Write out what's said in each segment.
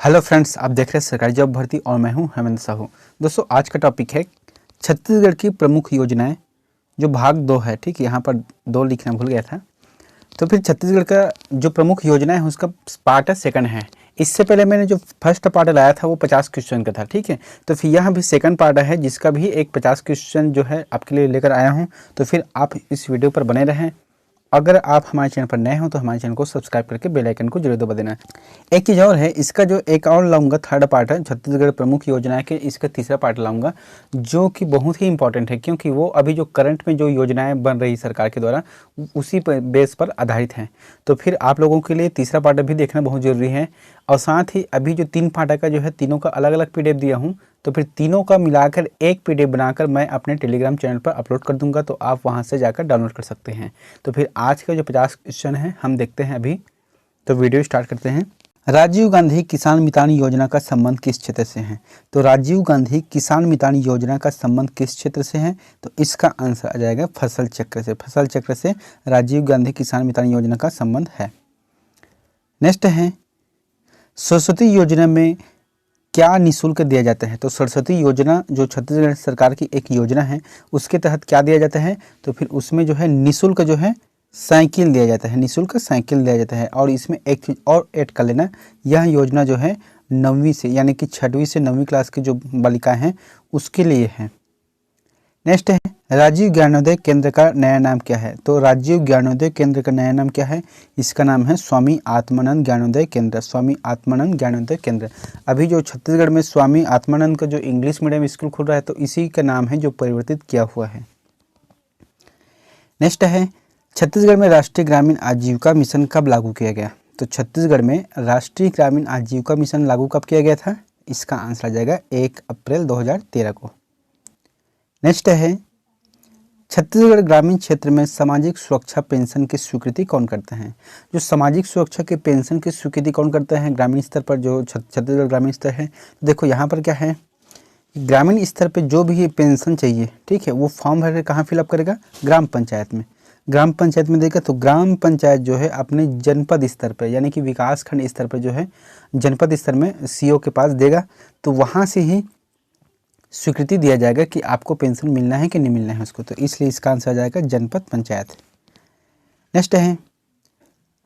Hello friends, आप देख रहे हैं सरकारी जॉब भर्ती और मैं हूं हेमंत साहू। दोस्तों, आज का टॉपिक है छत्तीसगढ़ की प्रमुख योजनाएं, जो भाग 2 है। ठीक है, यहाँ पर 2 लिखना भूल गया था। तो फिर छत्तीसगढ़ का जो प्रमुख योजना है उसका पार्ट सेकंड है। इससे पहले मैंने जो फर्स्ट पार्ट लाया था वो 50 क्वेश्चन का था। ठीक है, तो फिर यहाँ भी सेकंड पार्ट है जिसका भी एक 50 क्वेश्चन जो है आपके लिए लेकर आया हूँ। तो फिर आप इस वीडियो पर बने रहें। अगर आप हमारे चैनल पर नए हो तो हमारे चैनल को सब्सक्राइब करके बेल आइकन को जरूर दबा देना। एक चीज़ और है, इसका जो एक और लाऊंगा थर्ड पार्ट है छत्तीसगढ़ प्रमुख योजना के, इसका तीसरा पार्ट लाऊंगा जो कि बहुत ही इंपॉर्टेंट है, क्योंकि वो अभी जो करंट में जो योजनाएं बन रही सरकार के द्वारा उसी पर बेस पर आधारित हैं। तो फिर आप लोगों के लिए तीसरा पार्ट भी देखना बहुत ज़रूरी है। और साथ ही अभी जो 3 पार्ट का जो है तीनों का अलग अलग PDF दिया हूँ, तो फिर तीनों का मिलाकर एक PDF बनाकर मैं अपने टेलीग्राम चैनल पर अपलोड कर दूंगा, तो आप वहां से जाकर डाउनलोड कर सकते हैं। तो फिर आज का जो 50 क्वेश्चन है हम देखते हैं अभी। तो वीडियो स्टार्ट करते हैं। राजीव गांधी किसान मितान योजना का संबंध किस क्षेत्र से है? तो राजीव गांधी किसान मितान योजना का संबंध किस क्षेत्र से है? तो इसका आंसर आ जाएगा फसल चक्र से। फसल चक्र से राजीव गांधी किसान मितान योजना का संबंध है। नेक्स्ट है, सरस्वती योजना में क्या निःशुल्क दिया जाता है? तो सरस्वती योजना जो छत्तीसगढ़ सरकार की एक योजना है, उसके तहत क्या दिया जाता है? तो फिर उसमें जो है निःशुल्क जो है साइकिल दिया जाता है, निःशुल्क साइकिल दिया जाता है। और इसमें एक चीज़ और ऐड कर लेना, यह योजना जो है 9वीं से यानी कि 6वीं से 9वीं क्लास की जो बालिकाएं हैं उसके लिए है। नेक्स्ट है, राजीव ज्ञानोदय केंद्र का नया नाम क्या है? तो राजीव ज्ञानोदय केंद्र का नया नाम क्या है? इसका नाम है स्वामी आत्मानंद ज्ञानोदय केंद्र। स्वामी आत्मानंद ज्ञानोदय केंद्र। अभी जो छत्तीसगढ़ में स्वामी आत्मानंद का जो इंग्लिश मीडियम स्कूल खुल रहा है, तो इसी का नाम है जो परिवर्तित किया हुआ है। नेक्स्ट है, छत्तीसगढ़ में राष्ट्रीय ग्रामीण आजीविका मिशन कब लागू किया गया? तो छत्तीसगढ़ में राष्ट्रीय ग्रामीण आजीविका मिशन लागू कब किया गया था? इसका आंसर आ जाएगा 1 अप्रैल 2013 को। नेक्स्ट है, छत्तीसगढ़ ग्रामीण क्षेत्र में सामाजिक सुरक्षा पेंशन की स्वीकृति कौन करता है? जो सामाजिक सुरक्षा के पेंशन की स्वीकृति कौन करता है ग्रामीण स्तर पर, जो छत्तीसगढ़ ग्रामीण स्तर है? तो देखो यहाँ पर क्या है, ग्रामीण स्तर पे जो भी पेंशन चाहिए, ठीक है, वो फॉर्म भर के कहाँ फिलअप करेगा? ग्राम पंचायत में। ग्राम पंचायत में देगा तो ग्राम पंचायत जो है अपने जनपद स्तर पर यानी कि विकास खंड स्तर पर जो है जनपद स्तर में CO के पास देगा, तो वहाँ से ही स्वीकृति दिया जाएगा कि आपको पेंशन मिलना है कि नहीं मिलना है उसको। तो इसलिए इसका आंसर आ जाएगा जनपद पंचायत। नेक्स्ट है,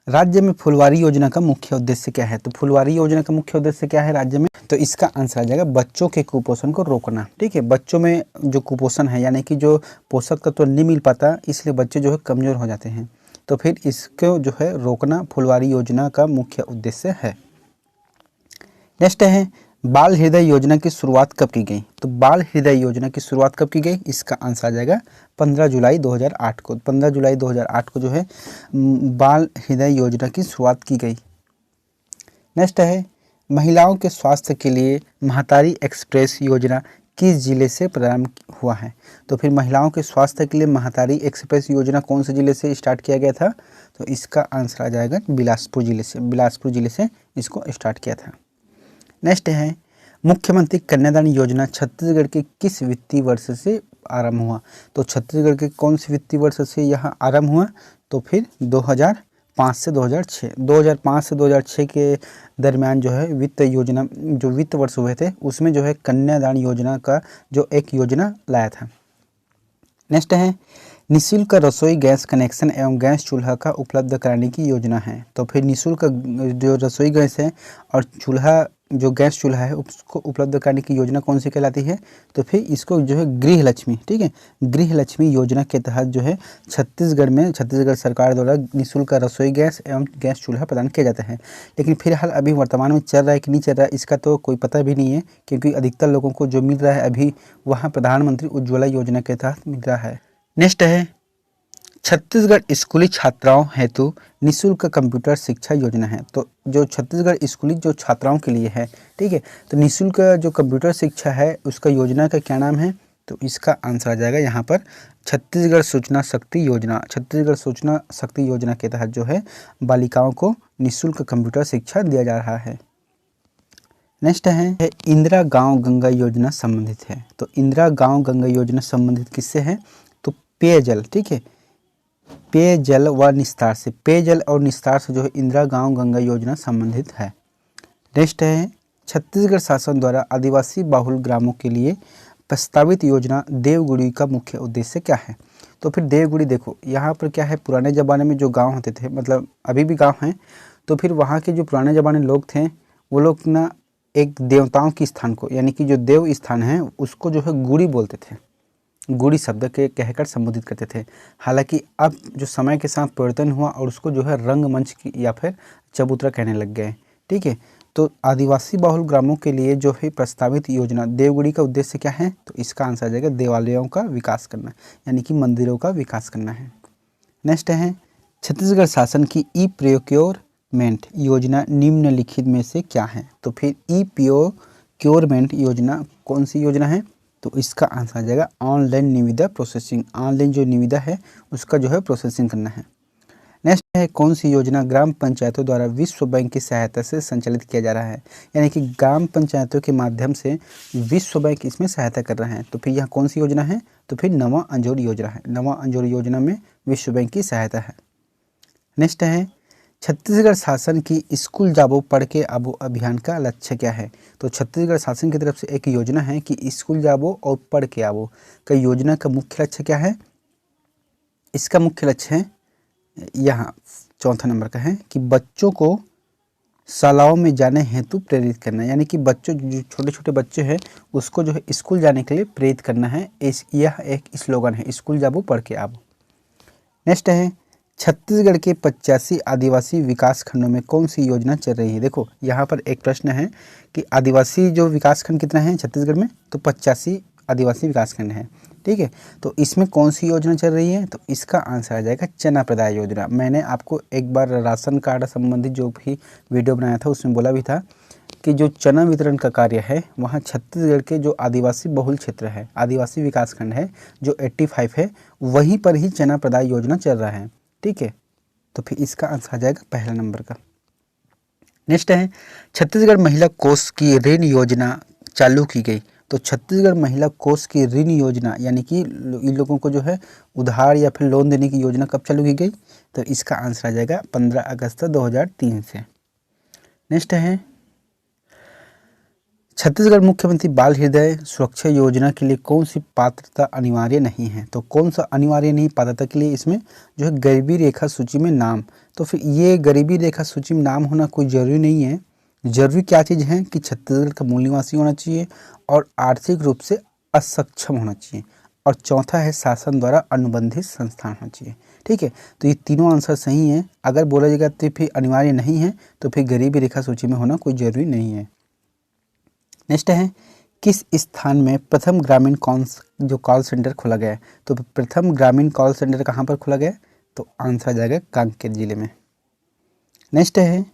राज्य में फुलवारी योजना का मुख्य उद्देश्य क्या है? तो फुलवारी योजना का मुख्य उद्देश्य क्या है राज्य में? तो इसका आंसर आ जाएगा बच्चों के कुपोषण को रोकना। ठीक है, बच्चों में जो कुपोषण है यानी कि जो पोषक तत्व नहीं मिल पाता, इसलिए बच्चे जो है कमजोर हो जाते हैं, तो फिर इसको जो है रोकना फुलवारी योजना का मुख्य उद्देश्य है। नेक्स्ट है, बाल हृदय योजना की शुरुआत कब की गई? तो बाल हृदय योजना की शुरुआत कब की गई? इसका आंसर आ जाएगा 15 जुलाई 2008 को। 15 जुलाई 2008 को जो है बाल हृदय योजना की शुरुआत की गई। नेक्स्ट है, महिलाओं के स्वास्थ्य के लिए महतारी एक्सप्रेस योजना किस जिले से प्रारंभ हुआ है? तो फिर महिलाओं के स्वास्थ्य के लिए महतारी एक्सप्रेस योजना कौन से जिले से स्टार्ट किया गया था? तो इसका आंसर आ जाएगा बिलासपुर जिले से। बिलासपुर जिले से इसको स्टार्ट किया था। नेक्स्ट है, मुख्यमंत्री कन्यादान योजना छत्तीसगढ़ के किस वित्तीय वर्ष से आरंभ हुआ? तो छत्तीसगढ़ के कौन से वित्तीय वर्ष से यह आरंभ हुआ? तो फिर 2005 से 2006 2005 से 2006 के दरमियान जो है वित्त योजना जो वित्त वर्ष हुए थे उसमें जो है कन्यादान योजना का जो एक योजना लाया था। नेक्स्ट है, निःशुल्क रसोई गैस कनेक्शन एवं गैस चूल्हा का उपलब्ध कराने की योजना है। तो फिर निःशुल्क जो रसोई गैस है और चूल्हा जो गैस चूल्हा है उसको उपलब्ध कराने की योजना कौन सी कहलाती है? तो फिर इसको जो है गृह लक्ष्मी, ठीक है, गृह लक्ष्मी योजना के तहत जो है छत्तीसगढ़ में छत्तीसगढ़ सरकार द्वारा निःशुल्क रसोई गैस एवं गैस चूल्हा प्रदान किया जाता है। लेकिन फिलहाल अभी वर्तमान में चल रहा है कि नहीं चल रहा है इसका तो कोई पता भी नहीं है, क्योंकि अधिकतर लोगों को जो मिल रहा है अभी वहाँ प्रधानमंत्री उज्ज्वला योजना के तहत मिल रहा है। नेक्स्ट है, छत्तीसगढ़ स्कूली छात्राओं हेतु निःशुल्क कंप्यूटर शिक्षा योजना है। तो जो छत्तीसगढ़ स्कूली जो छात्राओं के लिए है, ठीक है, तो निःशुल्क जो कंप्यूटर शिक्षा है उसका योजना का क्या नाम है? तो इसका आंसर आ जाएगा यहाँ पर छत्तीसगढ़ सूचना शक्ति योजना। छत्तीसगढ़ सूचना शक्ति योजना के तहत जो है बालिकाओं को निःशुल्क कंप्यूटर शिक्षा दिया जा रहा है। नेक्स्ट है, इंदिरा गांव गंगा योजना संबंधित है। तो इंदिरा गांव गंगा योजना संबंधित किससे है? तो पेयजल, ठीक है, पेयजल व निस्तार से, पेयजल और निस्तार से जो है इंदिरा गांव गंगा योजना संबंधित है। नेक्स्ट है, छत्तीसगढ़ शासन द्वारा आदिवासी बाहुल ग्रामों के लिए प्रस्तावित योजना देवगुड़ी का मुख्य उद्देश्य क्या है? तो फिर देवगुड़ी देखो, यहाँ पर क्या है, पुराने ज़माने में जो गांव होते थे, मतलब अभी भी गांव हैं, तो फिर वहाँ के जो पुराने ज़माने लोग थे वो लोग ना एक देवताओं के स्थान को, यानी कि जो देव स्थान है उसको जो है गुड़ी बोलते थे, गुड़ी शब्द के कहकर संबोधित करते थे। हालांकि अब जो समय के साथ परिवर्तन हुआ और उसको जो है रंगमंच की या फिर चबूतरा कहने लग गए। ठीक है, तो आदिवासी बाहुल ग्रामों के लिए जो है प्रस्तावित योजना देवगुड़ी का उद्देश्य क्या है? तो इसका आंसर आ जाएगा देवालयों का विकास करना, यानी कि मंदिरों का विकास करना है। नेक्स्ट है, छत्तीसगढ़ शासन की ई प्रोक्योरमेंट योजना निम्नलिखित में से क्या है? तो फिर ई प्रोक्योरमेंट योजना कौन सी योजना है? तो इसका आंसर आ जाएगा ऑनलाइन निविदा प्रोसेसिंग। ऑनलाइन जो निविदा है उसका जो है प्रोसेसिंग करना है। नेक्स्ट है, कौन सी योजना ग्राम पंचायतों द्वारा विश्व बैंक की सहायता से संचालित किया जा रहा है? यानी कि ग्राम पंचायतों के माध्यम से विश्व बैंक इसमें सहायता कर रहा है। तो फिर यह कौन सी योजना है? तो फिर नवा अंजोर योजना है। नवा अंजोर योजना में विश्व बैंक की सहायता है। नेक्स्ट है, छत्तीसगढ़ शासन की स्कूल जाबो पढ़ के आबो अभियान का लक्ष्य क्या है? तो छत्तीसगढ़ शासन की तरफ से एक योजना है कि स्कूल जाबो और पढ़ के आबो का योजना का मुख्य लक्ष्य क्या है? इसका मुख्य लक्ष्य है, यहाँ चौथा नंबर का है कि बच्चों को शालाओं में जाने हेतु प्रेरित करना, यानी कि बच्चों जो छोटे छोटे बच्चे हैं उसको जो है स्कूल जाने के लिए प्रेरित करना है। यह एक स्लोगन है, स्कूल जाबो पढ़ के आबो। नेक्स्ट है, छत्तीसगढ़ के 85 आदिवासी विकास खंडों में कौन सी योजना चल रही है? देखो यहाँ पर एक प्रश्न है कि आदिवासी जो विकास खंड कितना है छत्तीसगढ़ में? तो 85 आदिवासी विकास खंड है। ठीक है, तो इसमें कौन सी योजना चल रही है? तो इसका आंसर आ जाएगा चना प्रदाय योजना। मैंने आपको एक बार राशन कार्ड संबंधित जो भी वीडियो बनाया था उसमें बोला भी था कि जो चना वितरण का कार्य है वहाँ छत्तीसगढ़ के जो आदिवासी बहुल क्षेत्र है, आदिवासी विकास खंड है जो 85 है, वहीं पर ही चना प्रदाय योजना चल रहा है। ठीक है, तो फिर इसका आंसर आ जाएगा पहला नंबर का। नेक्स्ट है, छत्तीसगढ़ महिला कोष की ऋण योजना चालू की गई। तो छत्तीसगढ़ महिला कोष की ऋण योजना, यानी कि इन लोगों को जो है उधार या फिर लोन देने की योजना कब चालू की गई? तो इसका आंसर आ जाएगा 15 अगस्त 2003 से। नेक्स्ट है, छत्तीसगढ़ मुख्यमंत्री बाल हृदय सुरक्षा योजना के लिए कौन सी पात्रता अनिवार्य नहीं है? तो कौन सा अनिवार्य नहीं पात्रता के लिए? इसमें जो है गरीबी रेखा सूची में नाम। तो फिर ये गरीबी रेखा सूची में नाम होना कोई ज़रूरी नहीं है। जरूरी क्या चीज़ है कि छत्तीसगढ़ का मूल निवासी होना चाहिए और आर्थिक रूप से असक्षम होना चाहिए, और चौथा है शासन द्वारा अनुबंधित संस्थान होना चाहिए। ठीक है, तो ये तीनों आंसर सही हैं। अगर बोला जाएगा तो फिर अनिवार्य नहीं है, तो फिर गरीबी रेखा सूची में होना कोई ज़रूरी नहीं है। नेक्स्ट है, किस स्थान में प्रथम ग्रामीण कॉल सेंटर खोला गया है? तो प्रथम ग्रामीण कॉल सेंटर कहाँ पर खोला गया? तो आंसर आ जाएगा कांकेर जिले में। नेक्स्ट है,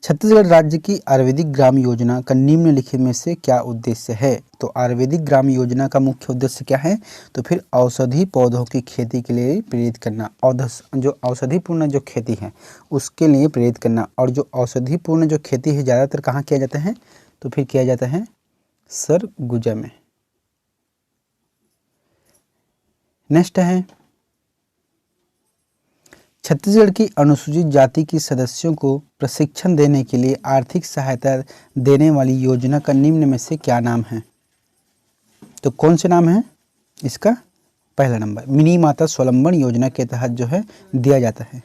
छत्तीसगढ़ राज्य की आयुर्वेदिक ग्राम योजना का निम्नलिखित में से क्या उद्देश्य है? तो आयुर्वेदिक ग्राम योजना का मुख्य उद्देश्य क्या है? तो फिर औषधि पौधों की खेती के लिए प्रेरित करना, जो औषधिपूर्ण जो खेती है उसके लिए प्रेरित करना। और जो औषधिपूर्ण जो खेती है ज़्यादातर कहाँ किया जाता है? तो फिर किया जाता है सरगुजा में। नेक्स्ट है, छत्तीसगढ़ की अनुसूचित जाति की सदस्यों को प्रशिक्षण देने के लिए आर्थिक सहायता देने वाली योजना का निम्न में से क्या नाम है? तो कौन से नाम है इसका? पहला नंबर मिनी माता स्वावलंबन योजना के तहत जो है दिया जाता है।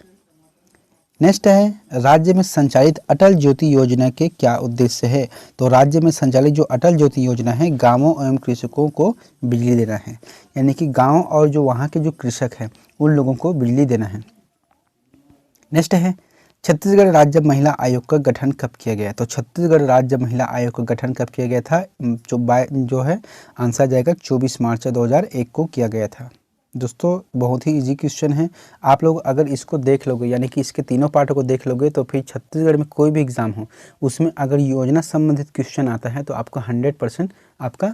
नेक्स्ट है, राज्य में संचालित अटल ज्योति योजना के क्या उद्देश्य है? तो राज्य में संचालित जो अटल ज्योति योजना है गांवों एवं कृषकों को बिजली देना है, यानी कि गांव और जो वहाँ के जो कृषक हैं उन लोगों को बिजली देना है। नेक्स्ट है, छत्तीसगढ़ राज्य महिला आयोग का गठन कब किया गया? तो छत्तीसगढ़ राज्य महिला आयोग का गठन कब किया गया था? जो है आंसर जाएगा 24 मार्च 2001 को किया गया था। दोस्तों बहुत ही इजी क्वेश्चन है, आप लोग अगर इसको देख लोगे, यानी कि इसके तीनों पार्टों को देख लोगे, तो फिर छत्तीसगढ़ में कोई भी एग्जाम हो उसमें अगर योजना संबंधित क्वेश्चन आता है तो आपका 100% आपका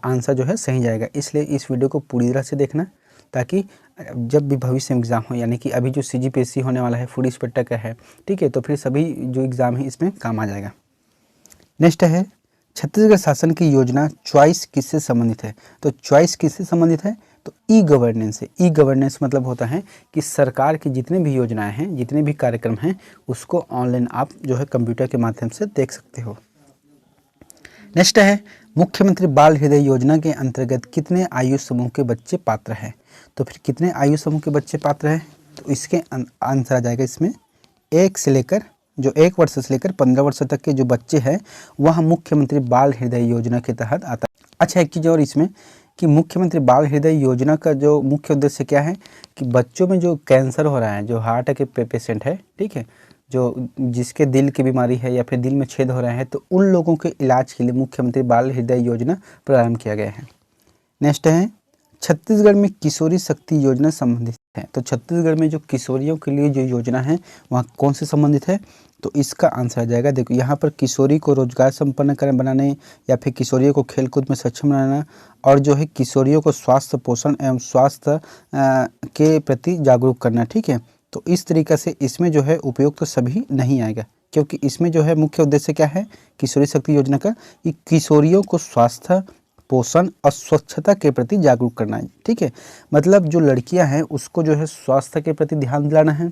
आंसर जो है सही जाएगा। इसलिए इस वीडियो को पूरी तरह से देखना, ताकि जब भी भविष्य में एग्ज़ाम हो, यानी कि अभी जो CGPSC होने वाला है, फूड इंस्पेक्टर का है, ठीक है, तो फिर सभी जो एग्ज़ाम है इसमें काम आ जाएगा। नेक्स्ट है, छत्तीसगढ़ शासन की योजना चॉइस किससे संबंधित है? तो चॉइस किससे संबंधित है? तो ई गवर्नेंस से। ई गवर्नेंस मतलब होता है कि सरकार की जितने भी योजनाएं हैं, जितने भी कार्यक्रम हैं, उसको ऑनलाइन आप जो है कंप्यूटर के माध्यम से देख सकते हो। नेक्स्ट है मुख्यमंत्री बाल हृदय योजना के अंतर्गत कितने आयु समूह के बच्चे पात्र हैं। तो फिर कितने आयु समूह के बच्चे पात्र हैं, तो इसके आंसर आ जाएगा इसमें 1 वर्ष से लेकर 15 वर्ष तक के जो बच्चे हैं वह मुख्यमंत्री बाल हृदय योजना के तहत आता है। अच्छा, एक चीज़ और इसमें कि मुख्यमंत्री बाल हृदय योजना का जो मुख्य उद्देश्य क्या है कि बच्चों में जो कैंसर हो रहा है, जो हार्ट के पेशेंट है, ठीक है, जो जिसके दिल की बीमारी है या फिर दिल में छेद हो रहा है, तो उन लोगों के इलाज के लिए मुख्यमंत्री बाल हृदय योजना प्रारंभ किया गया है। नेक्स्ट है छत्तीसगढ़ में किशोरी शक्ति योजना संबंधित है। तो छत्तीसगढ़ में जो किशोरियों के लिए जो योजना है वहाँ कौन से संबंधित है, तो इसका आंसर आ जाएगा, देखो यहाँ पर किशोरी को रोजगार संपन्न बनाने या फिर किशोरियों को खेलकूद में सक्षम बनाना और जो है किशोरियों को स्वास्थ्य पोषण एवं स्वास्थ्य के प्रति जागरूक करना, ठीक है। तो इस तरीक़े से इसमें जो है उपयोग तो सभी नहीं आएगा, क्योंकि इसमें जो है मुख्य उद्देश्य क्या है किशोरी शक्ति योजना का, कि किशोरियों को स्वास्थ्य पोषण और स्वच्छता के प्रति जागरूक करना है, ठीक है। मतलब जो लड़कियां हैं उसको जो है स्वास्थ्य के प्रति ध्यान दिलाना है,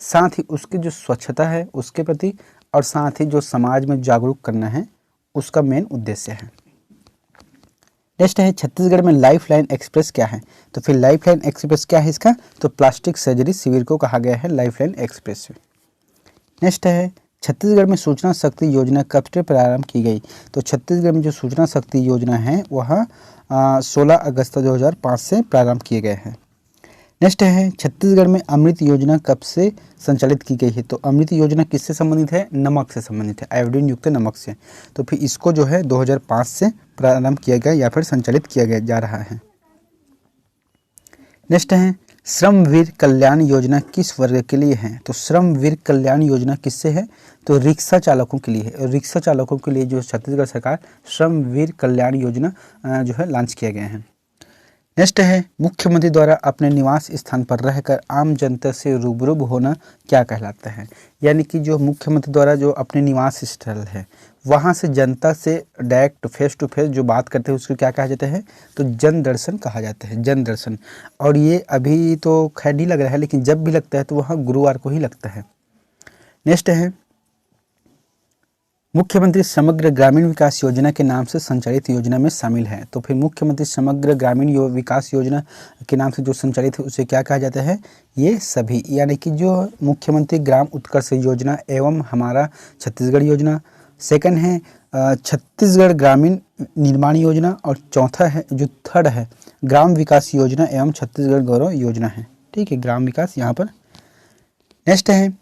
साथ ही उसकी जो स्वच्छता है उसके प्रति, और साथ ही जो समाज में जागरूक करना है उसका मेन उद्देश्य है। नेक्स्ट है छत्तीसगढ़ में लाइफ लाइन एक्सप्रेस क्या है। तो फिर लाइफ लाइन एक्सप्रेस क्या है इसका, तो प्लास्टिक सर्जरी शिविर को कहा गया है लाइफ लाइन एक्सप्रेस। नेक्स्ट है छत्तीसगढ़ में सूचना शक्ति योजना कब से प्रारंभ की गई। तो छत्तीसगढ़ में जो सूचना शक्ति योजना है वह 16 अगस्त 2005 से प्रारंभ किए गए हैं। नेक्स्ट है छत्तीसगढ़ में अमृत योजना कब से संचालित की गई है। तो अमृत योजना किससे संबंधित है, नमक से संबंधित है, आयोडीन युक्त नमक से। तो फिर इसको जो है 2005 से प्रारंभ किया गया या फिर संचालित किया गया जा रहा है। नेक्स्ट है श्रमवीर कल्याण योजना किस वर्ग के लिए है। तो श्रमवीर कल्याण योजना किससे है, तो रिक्शा चालकों के लिए है। रिक्शा चालकों के लिए जो छत्तीसगढ़ सरकार श्रमवीर कल्याण योजना जो है लॉन्च किया गया है। नेक्स्ट है मुख्यमंत्री द्वारा अपने निवास स्थान पर रहकर आम जनता से रूबरू होना क्या कहलाता है। यानी कि जो मुख्यमंत्री द्वारा जो अपने निवास स्थल है वहाँ से जनता से डायरेक्ट फेस टू फेस जो बात करते हैं उसको क्या कहा जाता है, तो जन दर्शन कहा जाता है, जन दर्शन। और ये अभी तो खैर नहीं लग रहा है, लेकिन जब भी लगता है तो वहाँ गुरुवार को ही लगता है। नेक्स्ट है मुख्यमंत्री समग्र ग्रामीण विकास योजना के नाम से संचालित योजना में शामिल है। तो फिर मुख्यमंत्री समग्र ग्रामीण विकास योजना के नाम से जो संचालित है उसे क्या कहा जाता है, ये सभी, यानी कि जो मुख्यमंत्री ग्राम उत्कर्ष योजना एवं हमारा छत्तीसगढ़ योजना, सेकंड है छत्तीसगढ़ ग्रामीण निर्माण योजना, और चौथा है जो थर्ड है ग्राम विकास योजना एवं छत्तीसगढ़ गौरव योजना है, ठीक है, ग्राम विकास यहाँ पर। नेक्स्ट है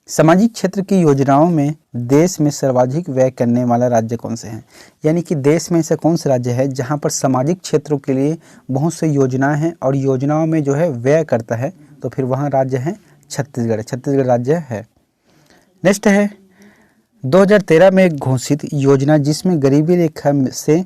सामाजिक क्षेत्र की योजनाओं में देश में सर्वाधिक व्यय करने वाला राज्य कौन से हैं। यानी कि देश में ऐसा कौन सा राज्य है जहां पर सामाजिक क्षेत्रों के लिए बहुत सी योजनाएं हैं और योजनाओं में जो है व्यय करता है, तो फिर वहां राज्य है छत्तीसगढ़, छत्तीसगढ़ राज्य है। नेक्स्ट है 2013 में घोषित योजना जिसमें गरीबी रेखा से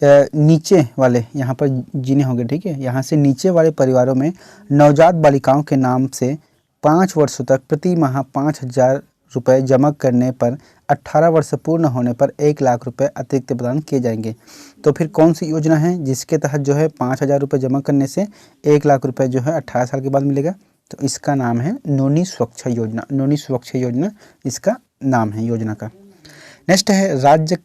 नीचे वाले यहाँ पर जीने होंगे, ठीक है, यहाँ से नीचे वाले परिवारों में नवजात बालिकाओं के नाम से 5 वर्षों तक प्रति माह 5,000 रुपये जमा करने पर 18 वर्ष पूर्ण होने पर 1 लाख रुपये अतिरिक्त प्रदान किए जाएंगे। तो फिर कौन सी योजना है जिसके तहत जो है 5,000 रुपये जमा करने से 1 लाख रुपये जो है 18 साल के बाद मिलेगा, तो इसका नाम है नोनी सुरक्षा योजना, नोनी सुरक्षा योजना इसका नाम है योजना का। नेक्स्ट है राज्य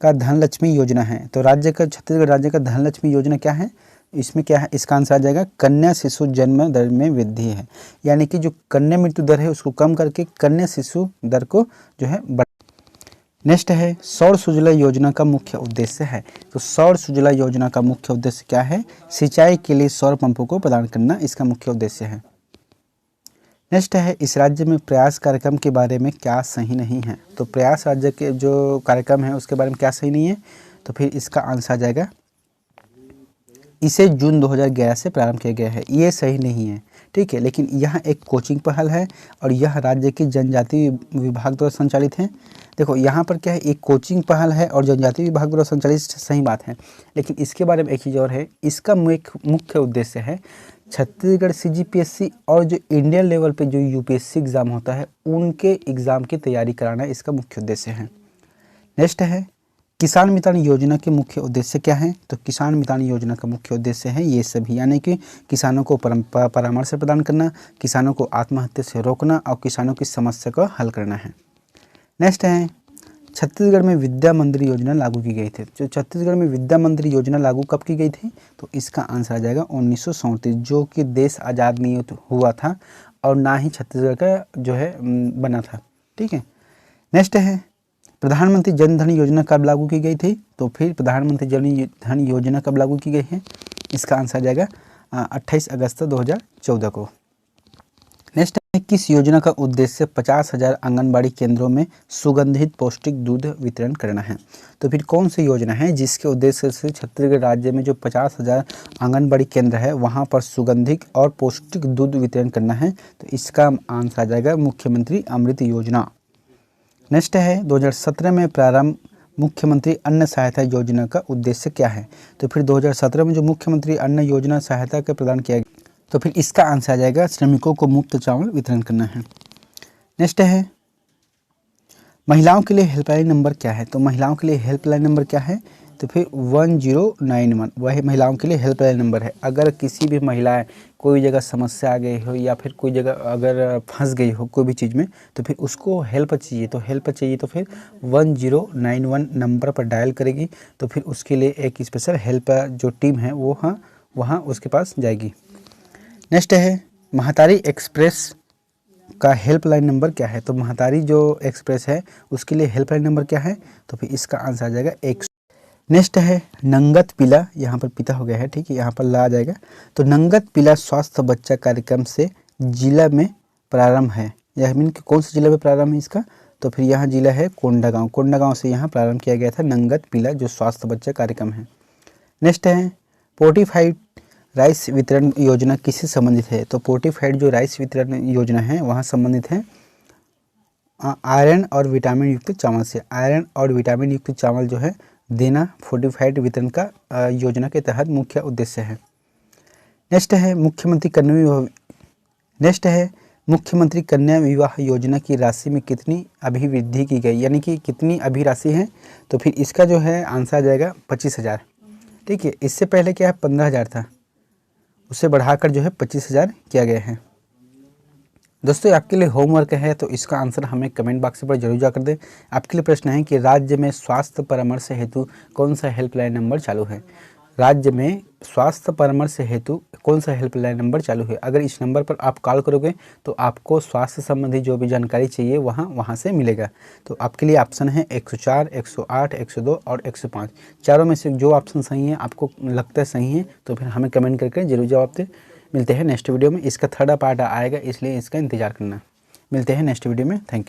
का धनलक्ष्मी योजना है। तो राज्य का छत्तीसगढ़ राज्य का धनलक्ष्मी योजना क्या है, इसमें क्या है, इसका आंसर आ जाएगा कन्या शिशु जन्म दर में वृद्धि है। यानी कि जो कन्या मृत्यु दर है उसको कम करके कन्या शिशु दर को जो है नेक्स्ट है सौर सुजला योजना का मुख्य उद्देश्य है। तो सौर सुजला योजना का मुख्य उद्देश्य क्या है, सिंचाई के लिए सौर पंपों को प्रदान करना इसका मुख्य उद्देश्य है। नेक्स्ट है इस राज्य में प्रयास कार्यक्रम के बारे में क्या सही नहीं है। तो प्रयास राज्य के जो कार्यक्रम है उसके बारे में क्या सही नहीं है, तो फिर इसका आंसर आ जाएगा इसे जून 2011 से प्रारंभ किया गया है, ये सही नहीं है, ठीक है। लेकिन यह एक कोचिंग पहल है और यह राज्य के जनजाति विभाग द्वारा संचालित है। देखो यहाँ पर क्या है, एक कोचिंग पहल है और जनजाति विभाग द्वारा संचालित, सही बात है, लेकिन इसके बारे में एक चीज़ और है, इसका मुख्य उद्देश्य है छत्तीसगढ़ CGPSC और जो इंडियन लेवल पे जो UPSC एग्ज़ाम होता है उनके एग्ज़ाम की तैयारी कराना इसका मुख्य उद्देश्य है। नेक्स्ट है किसान मितान योजना के मुख्य उद्देश्य क्या है। तो किसान मितान योजना का मुख्य उद्देश्य है ये सभी, यानी कि किसानों को परामर्श प्रदान करना, किसानों को आत्महत्या से रोकना और किसानों की समस्या को हल करना है। नेक्स्ट है छत्तीसगढ़ में विद्या मंदिर योजना लागू की गई थी। जो छत्तीसगढ़ में विद्या मंदिर योजना लागू कब की गई थी, तो इसका आंसर आ जाएगा 1937, जो कि देश आज़ाद नहीं हुआ था और ना ही छत्तीसगढ़ का जो है बना था। ठीक है, नेक्स्ट है प्रधानमंत्री जन धन योजना कब लागू की गई थी, तो फिर प्रधानमंत्री जन धन योजना कब लागू की गई है, इसका आंसर आ जाएगा 28 अगस्त 2014 को। नेक्स्ट है किस योजना का उद्देश्य 50,000 आंगनबाड़ी केंद्रों में सुगंधित पौष्टिक दूध वितरण करना है, तो फिर कौन सी योजना है जिसके उद्देश्य से छत्तीसगढ़ राज्य में जो 50,000 आंगनबाड़ी केंद्र है वहां पर सुगंधित और पौष्टिक दूध वितरण करना है, तो इसका आंसर आ जाएगा मुख्यमंत्री अमृत योजना। नेक्स्ट है 2017 में प्रारंभ मुख्यमंत्री अन्न सहायता योजना का उद्देश्य क्या है, तो फिर 2017 में जो मुख्यमंत्री अन्न योजना सहायता का प्रदान किया गया, तो फिर इसका आंसर आ जाएगा श्रमिकों को मुफ्त चावल वितरण करना है। नेक्स्ट है महिलाओं के लिए हेल्पलाइन नंबर क्या है, तो महिलाओं के लिए हेल्पलाइन नंबर क्या है, तो फिर 1091 वह महिलाओं के लिए हेल्पलाइन नंबर है। अगर किसी भी महिला कोई जगह समस्या आ गई हो या फिर कोई जगह अगर फंस गई हो कोई भी चीज़ में, तो फिर उसको हेल्प चाहिए तो फिर 1091 नंबर पर डायल करेगी, तो फिर उसके लिए एक स्पेशल हेल्प जो टीम है वो वहाँ उसके पास जाएगी। नेक्स्ट है महातारी एक्सप्रेस का हेल्पलाइन नंबर क्या है, तो महातारी जो एक्सप्रेस है उसके लिए हेल्पलाइन नंबर क्या है, तो फिर इसका आंसर आ जाएगा 100। नेक्स्ट है नंगत पिला, यहाँ पर पिता हो गया है, ठीक है, यहाँ पर ला आ जाएगा, तो नंगत पिला स्वास्थ्य बच्चा कार्यक्रम से जिला में प्रारंभ है, यह मीन कि कौन से जिले में प्रारंभ है इसका, तो फिर यहाँ जिला है कोंडागांव से यहाँ प्रारंभ किया गया था नंगत पिला जो स्वास्थ्य बच्चा कार्यक्रम है। नेक्स्ट है फोर्टिफाइड राइस वितरण योजना किससे संबंधित है, तो फोर्टिफाइड जो राइस वितरण योजना है वहाँ संबंधित है आयरन और विटामिन युक्त चावल से। आयरन और विटामिन युक्त चावल जो है देना फोर्टिफाइड वितरण का योजना के तहत मुख्य उद्देश्य है। नेक्स्ट है मुख्यमंत्री कन्या विवाह योजना की राशि में कितनी अभिवृद्धि की गई, यानी कि कितनी अभी राशि है, तो फिर इसका जो है आंसर आ जाएगा 25,000। ठीक है, इससे पहले क्या है 15,000 था, उससे बढ़ाकर जो है 25,000 किया गया है। दोस्तों आपके लिए होमवर्क है, तो इसका आंसर हमें कमेंट बॉक्स पर जरूर जाकर दें। आपके लिए प्रश्न है कि राज्य में स्वास्थ्य परामर्श हेतु कौन सा हेल्पलाइन नंबर चालू है, राज्य में स्वास्थ्य परामर्श हेतु कौन सा हेल्पलाइन नंबर चालू है। अगर इस नंबर पर आप कॉल करोगे तो आपको स्वास्थ्य संबंधी जो भी जानकारी चाहिए वहाँ से मिलेगा। तो आपके लिए ऑप्शन है 104, 108, 102 और 105। चारों में से जो ऑप्शन सही है आपको लगता है सही है तो फिर हमें कमेंट करके जरूर जवाब दें। मिलते हैं नेक्स्ट वीडियो में, इसका थर्ड पार्ट आएगा इसलिए इसका इंतजार करना। मिलते हैं नेक्स्ट वीडियो में, थैंक यू।